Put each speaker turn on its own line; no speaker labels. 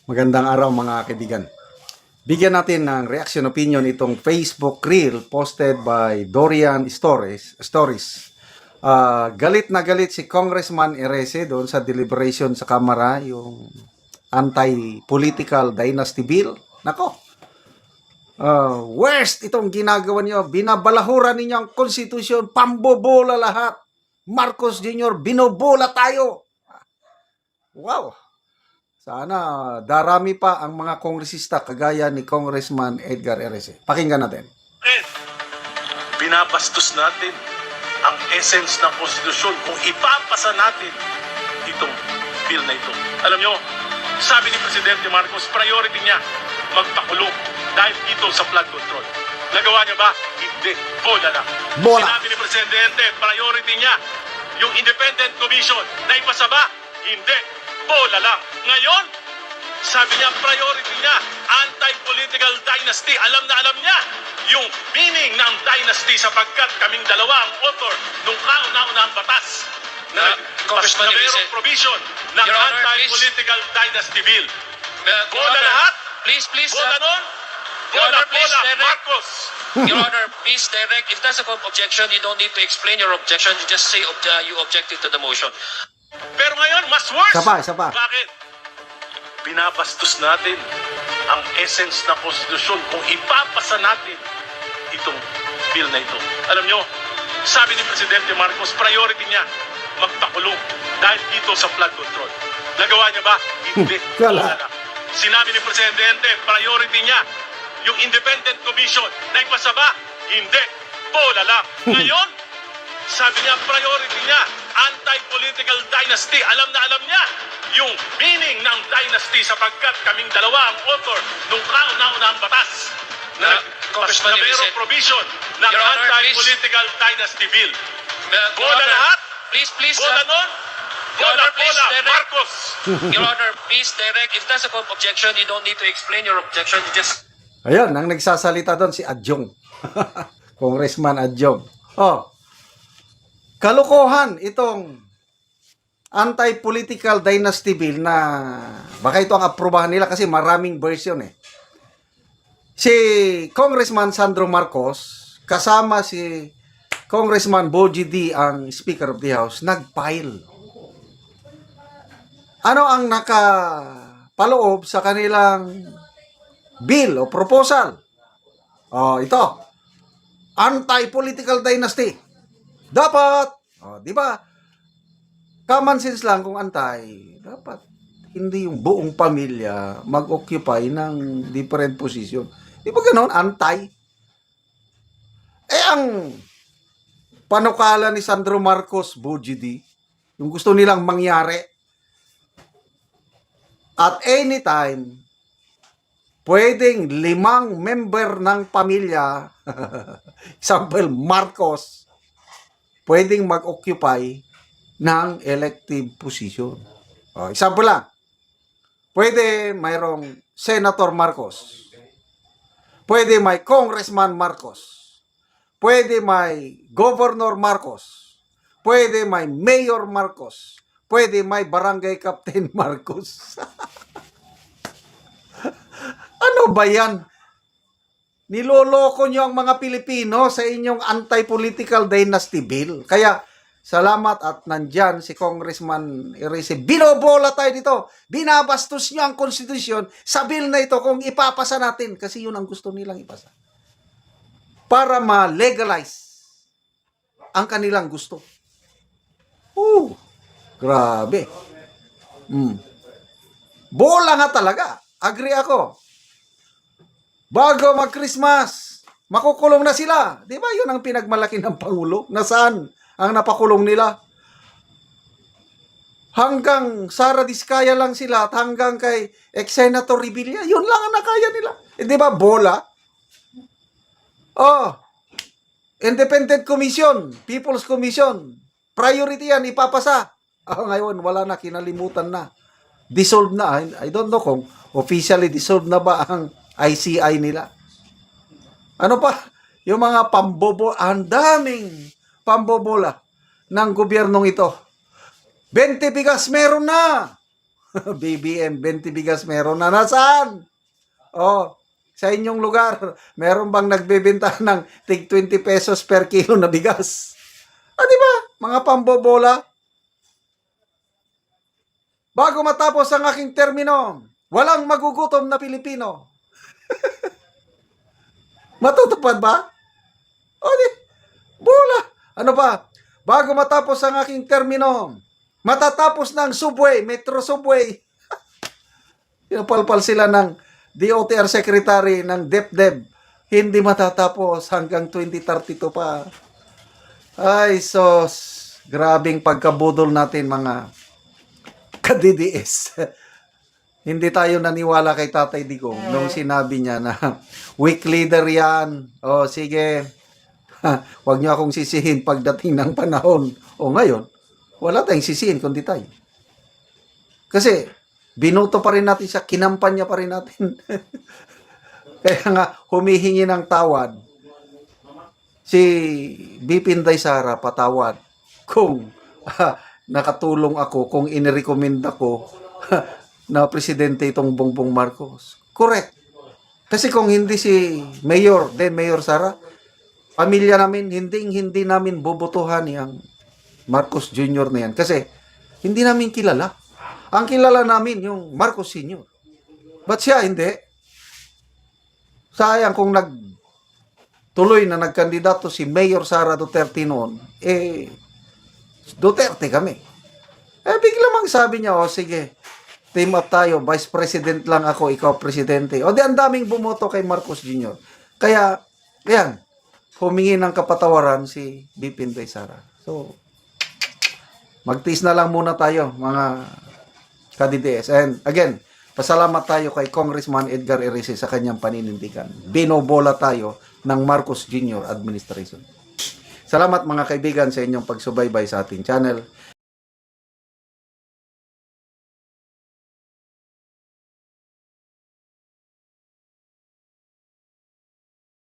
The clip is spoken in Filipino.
Magandang araw mga kaibigan. Bigyan natin ng reaction opinion itong Facebook reel posted by Dorian Stories. Galit na galit si Congressman Erese doon sa deliberation sa Kamara, yung anti-political dynasty bill. Nako, worst itong ginagawa niyo. Binabalahuran ninyo ang konstitusyon, pambobola lahat. Marcos Jr., binobola tayo. Wow! Sana darami pa ang mga kongresista kagaya ni Congressman Edgar Erese. Pakinggan natin.
Binabastos natin ang essence ng konstitusyon kung ipapasa natin itong bill na ito. Alam nyo, sabi ni Presidente Marcos, priority niya magpakulong dahil dito sa flood control. Nagawa niya ba? Hindi. Bola lang.
Bola.
Sinabi ni Presidente, priority niya yung independent commission na ipasa ba? Hindi. Bola lang. Ngayon, sabi niya, priority niya, anti-political dynasty. Alam na alam niya yung meaning ng dynasty sapagkat kaming dalawa ang author nung kauna-unahang batas na
Congressman
mayroong
Erese.
provision ng
Your Honor,
anti-political dynasty bill.
Your
Bola
Honor,
lahat?
Please,
Bola nun?
Your
Bola,
Honor, please,
bola,
direct.
Marcos.
Your Honor, please direct. If that's a objection, you don't need to explain your objection. You just say you objected to the motion.
Pero ngayon, mas worse.
Isa pa.
Bakit? Binabastos natin ang essence ng konstitusyon kung ipapasa natin itong bill na ito. Alam nyo, sabi ni Presidente Marcos, priority niya magpakulong dahil dito sa flood control. Nagawa niya ba? Hindi.
Wala.
Wala. Sinabi ni Presidente, priority niya yung independent commission na ipasa ba? Hindi. Bola lang. Ngayon, sabi niya, priority niya, anti-political dynasty. Alam na alam niya yung meaning ng dynasty sapagkat kaming dalawa ang author nung kauna-unahang batas na
Congressman
mayroong
Erese.
provision ng
Your Honor,
anti-political dynasty bill.
Your
Bola
Honor,
lahat?
Please,
Bola nun?
Your
Bola,
Honor, please,
bola,
direct.
Marcos.
Your Honor, please direct. If that's a objection, you don't need to explain your objection. You just
Ayun, ang nagsasalita doon si Adjong. Congressman Adjong. Kalokohan itong anti-political dynasty bill na baka ito ang aprobahan nila kasi maraming version eh. Si Congressman Sandro Marcos kasama si Congressman Bogie D, ang Speaker of the House, nag-file. Ano ang nakapaloob sa kanilang bill o proposal? Ito. Anti-political dynasty. Dapat, di ba? Common sense lang kung dapat hindi yung buong pamilya mag-occupy ng different position. Di ba ganoon? Anti. Ang panukala ni Sandro Marcos, Bogie D, yung gusto nilang mangyari, at any time, pwedeng 5 member ng pamilya, example, Marcos, pwedeng mag-occupy ng elective position. Example lang, pwede mayroong Senator Marcos, pwede may Congressman Marcos, pwede may Governor Marcos, pwede may Mayor Marcos, pwede may Barangay Captain Marcos. Ano ba yan? Niloloko nyo ang mga Pilipino sa inyong anti-political dynasty bill. Kaya, salamat at nandyan si Congressman Erese. Binobola tayo dito. Binabastos nyo ang konstitusyon sa bill na ito kung ipapasa natin. Kasi yun ang gusto nilang ipasa. Para ma-legalize ang kanilang gusto. Grabe. Bola nga talaga. Agree ako. Bago mag-Christmas, makukulong na sila. Di ba yun ang pinagmalaki ng Pangulo? Nasaan ang napakulong nila? Hanggang Sara Diskaya lang sila at hanggang kay ex-Senator Revilla, yun lang ang nakaya nila. Di ba bola? Independent Commission, People's Commission, priority yan, ipapasa. Ngayon, wala na, kinalimutan na. Dissolved na. I don't know kung officially dissolved na ba ang ICI nila. Ano pa? Yung mga ang daming pambobola ng gobyernong ito. 20 bigas meron na. BBM, 20 bigas meron na. Nasaan? Oh, sa inyong lugar, meron bang nagbebenta ng tig 20 pesos per kilo na bigas? Di ba? Mga pambobola. Bago matapos ang aking termino, walang magugutom na Pilipino. Matutupad ba? Bola. Ano ba? Bago matapos ang aking termino, matatapos ng subway, metro subway. Pinapalpal sila ng DOTR Secretary ng DepDep. Hindi matatapos hanggang 2032 pa. Ay, sos. Grabing pagkabudol natin, mga ka-DDS. Hindi tayo naniwala kay Tatay Digong nung sinabi niya na weak leader yan. O, sige. Huwag niyo akong sisihin pagdating ng panahon. O, ngayon, wala tayong sisihin kundi tayo. Kasi, binuto pa rin natin siya, kinampanya pa rin natin. Kaya nga, humihingi ng tawad. Si BP Inday Sara, patawad. Kung nakatulong ako, kung inirecommend ako na presidente itong Bongbong Marcos. Correct. Kasi kung hindi si Mayor, then Mayor Sara, pamilya namin, hindi namin bobotohan yung Marcos Jr. na yan. Kasi, hindi namin kilala. Ang kilala namin yung Marcos Sr. Ba't siya hindi? Sayang kung tuloy na nagkandidato si Mayor Sara Duterte noon, Duterte kami. Bigla mang sabi niya, sige, team up tayo, Vice President lang ako, ikaw Presidente. Di ang daming bumoto kay Marcos Jr. Kaya, yan, humingi ng kapatawaran si BP Inday Sara. So, magtiis na lang muna tayo, mga ka-DDS. And again, pasalamat tayo kay Congressman Edgar Erice sa kanyang paninindigan. Binobola tayo ng Marcos Jr. administration. Salamat mga kaibigan sa inyong pagsubaybay sa ating channel.